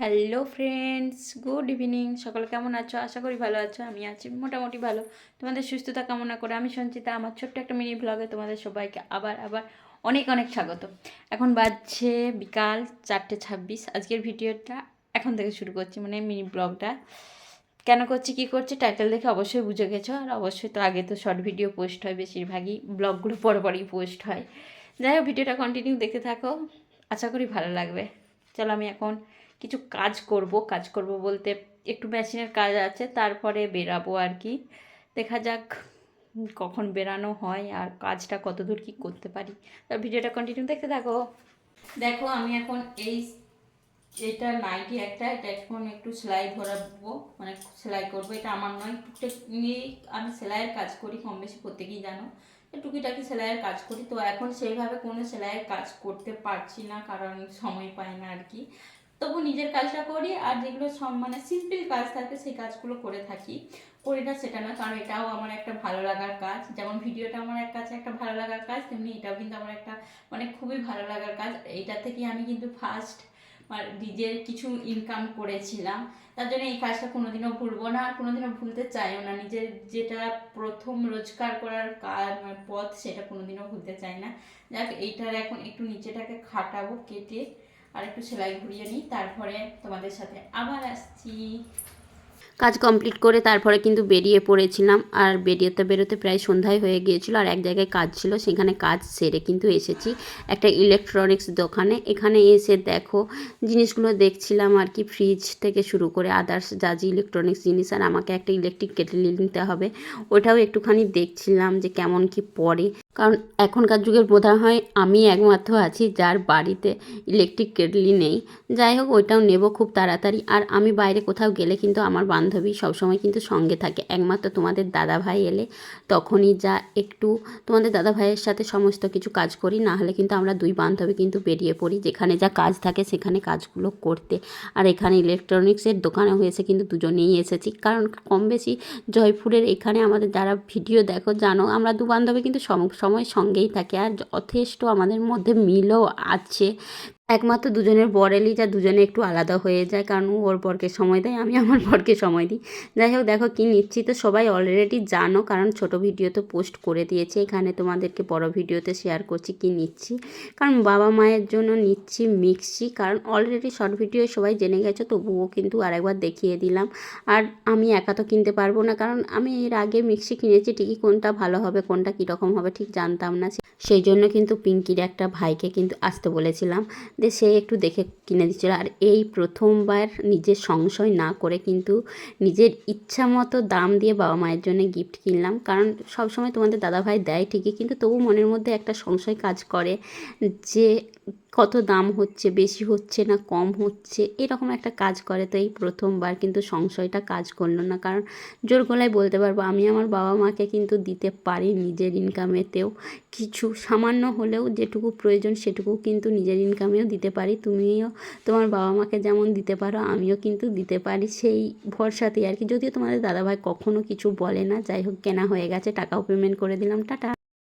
Hello friends, good evening. সকলে কেমন আছো? আশা করি ভালো আছো। আমি আছি মোটামুটি ভালো। তোমাদের সুস্থতা কামনা করে আমি সঞ্চিতা আমার ছোট্ট একটা মিনি ব্লগে তোমাদের সবাইকে আবার অনেক অনেক স্বাগত। এখন বাজছে বিকাল 4:26। আজকের ভিডিওটা এখন থেকে শুরু করছি, মানে মিনি ব্লগটা। কেন করছি, কী করছি, টাইটেল দেখে অবশ্যই বুঝে গেছো। আর অবশ্যই তো আগে তো শর্ট ভিডিও পোস্ট হয়, বেশিরভাগই ব্লগগুলো পরপরই পোস্ট হয়। যাই হোক, ভিডিওটা কন্টিনিউ দেখতে থাকো, আশা করি ভালো লাগবে। চলো, আমি এখন কিছু কাজ করব বলতে একটু মেশিনের কাজ আছে, তারপরে বেরাবো আর কি। দেখা যাক কখন বেরানো হয় আর কাজটা কতদূর কি করতে পারি। তার ভিডিওটা কন্টিনিউ দেখতে থাকো। দেখো, আমি এখন এটা নাইটি এটা এখন একটু সেলাই ধরাবো, মানে সেলাই করবো। এটা আমার নয়, টুকটাক আমি সেলাইয়ের কাজ করি, কম বেশি প্রত্যেকেই জানো। টুকিটাকি সেলাইয়ের কাজ করি, তো এখন সেইভাবে কোনো সেলাইয়ের কাজ করতে পারছি না, কারণ সময় পাই না আর কি। তবু নিজের কাজটা করি, আর যেগুলো মানে সিম্পল কাজ থাকে সেই কাজগুলো করে থাকি। করি না সেটা না, কারণ এটাও আমার একটা ভালো লাগার কাজ। যেমন ভিডিওটা আমার কাছে একটা ভালো লাগার কাজ, তেমনি এটাও কিন্তু আমার একটা মানে খুবই ভালো লাগার কাজ। এইটা থেকে আমি কিন্তু ফার্স্ট নিজের কিছু ইনকাম করেছিলাম, তার জন্য এই কাজটা কোনোদিনও ভুলবো না, আর কোনোদিনও ভুলতে চাইও না। নিজের যেটা প্রথম রোজগার করার কাজ পথ, সেটা কোনোদিনও ভুলতে চাই না। যাক, এইটার এখন একটু নিচেটাকে খাটাবো কেটে, আর একটু সেলাই ঘুরিয়ে নিই, তারপরে তোমাদের সাথে আবার আসছি। কাজ কমপ্লিট করে তারপরে কিন্তু বেরিয়ে পড়েছিলাম, আর বেরোতে প্রায় সন্ধ্যায় হয়ে গিয়েছিল। আর এক জায়গায় কাজ ছিল, সেখানে কাজ সেরে কিন্তু এসেছি একটা ইলেকট্রনিক্স দোকানে। এখানে এসে দেখো জিনিসগুলো দেখছিলাম আর কি, ফ্রিজ থেকে শুরু করে আদার্স যা যে ইলেকট্রনিক্স জিনিস। আর আমাকে একটা ইলেকট্রিক কেটলি নিতে হবে, ওটাও একটুখানি দেখছিলাম যে কেমন কি পড়ে। কারণ এখনকার যুগের বোধহয় হয় আমি একমাত্র আছি যার বাড়িতে ইলেকট্রিক কেটলি নেই। যাই হোক, ওইটাও নেব খুব তাড়াতাড়ি। আর আমি বাইরে কোথাও গেলে কিন্তু আমার বান্ধবী সবসময় কিন্তু সঙ্গে থাকে, একমাত্র তোমাদের দাদা ভাই এলে তখনই যা একটু তোমাদের দাদা ভাইয়ের সাথে সমস্ত কিছু কাজ করি, না হলে কিন্তু আমরা দুই বান্ধবী কিন্তু বেরিয়ে পড়ি যেখানে যা কাজ থাকে সেখানে কাজগুলো করতে। আর এখানে ইলেকট্রনিক্সের দোকানে হয়েছে কিন্তু দুজনেই এসেছি, কারণ কম বেশি জয়পুরের এখানে আমাদের যারা ভিডিও দেখো জানো আমরা দু বান্ধবী কিন্তু সময় সঙ্গেই থাকে, আর যথেষ্ট আমাদের মধ্যে মিলও আছে। একমাত্র দুজনের বরেলি যা দুজনে একটু আলাদা হয়ে যায়, কারণ ও ওর বরকে সময় দেয়, আমি আমার বরকে সময় দিই। যাই হোক, দেখো কি নিচ্ছি তো সবাই অলরেডি জানো, কারণ ছোট ভিডিও তো পোস্ট করে দিয়েছে। এখানে তোমাদেরকে বড় ভিডিওতে শেয়ার করছি কি নিচ্ছি, কারণ বাবা মায়ের জন্য নিচ্ছি মিক্সি। কারণ অলরেডি শর্ট ভিডিও সবাই জেনে গেছো, তবুও কিন্তু আরেকবার দেখিয়ে দিলাম। আর আমি একা তো কিনতে পারবো না, কারণ আমি এর আগে মিক্সি কিনেছি ঠিকই, কোনটা ভালো হবে কোনটা কীরকম হবে ঠিক জানতাম না। সেই জন্য কিন্তু পিঙ্কির একটা ভাইকে কিন্তু আসতে বলেছিলাম, যে সে একটু দেখে কিনে দিচ্ছিল। আর এই প্রথমবার নিজের সংশয় না করে কিন্তু নিজের ইচ্ছা মতো দাম দিয়ে বাবা মায়ের জন্য গিফট কিনলাম। কারণ সবসময় তোমাদের দাদাভাই দেয় ঠিকই, কিন্তু তবু মনের মধ্যে একটা সংশয় কাজ করে যে কত দাম হচ্ছে, বেশি হচ্ছে না কম হচ্ছে, এরকম একটা কাজ করে। তো এই প্রথমবার কিন্তু সংশয়টা কাজ করলো না, কারণ জোর গলায় বলতে পারবো আমি আমার বাবা মাকে কিন্তু দিতে পারি নিজের ইনকামেতেও কিছু, সামান্য হলেও যেটুকু প্রয়োজন সেটুকু কিন্তু নিজের ইনকামেও দিতে পারি। তুমিও তোমার বাবা মাকে যেমন দিতে পারো আমিও কিন্তু দিতে পারি, সেই ভরসাতেই আর কি। যদিও তোমাদের দাদাভাই কখনো কিছু বলে না। যাই হোক, কেনা হয়ে গেছে, টাকাও পেমেন্ট করে দিলাম, টাটা।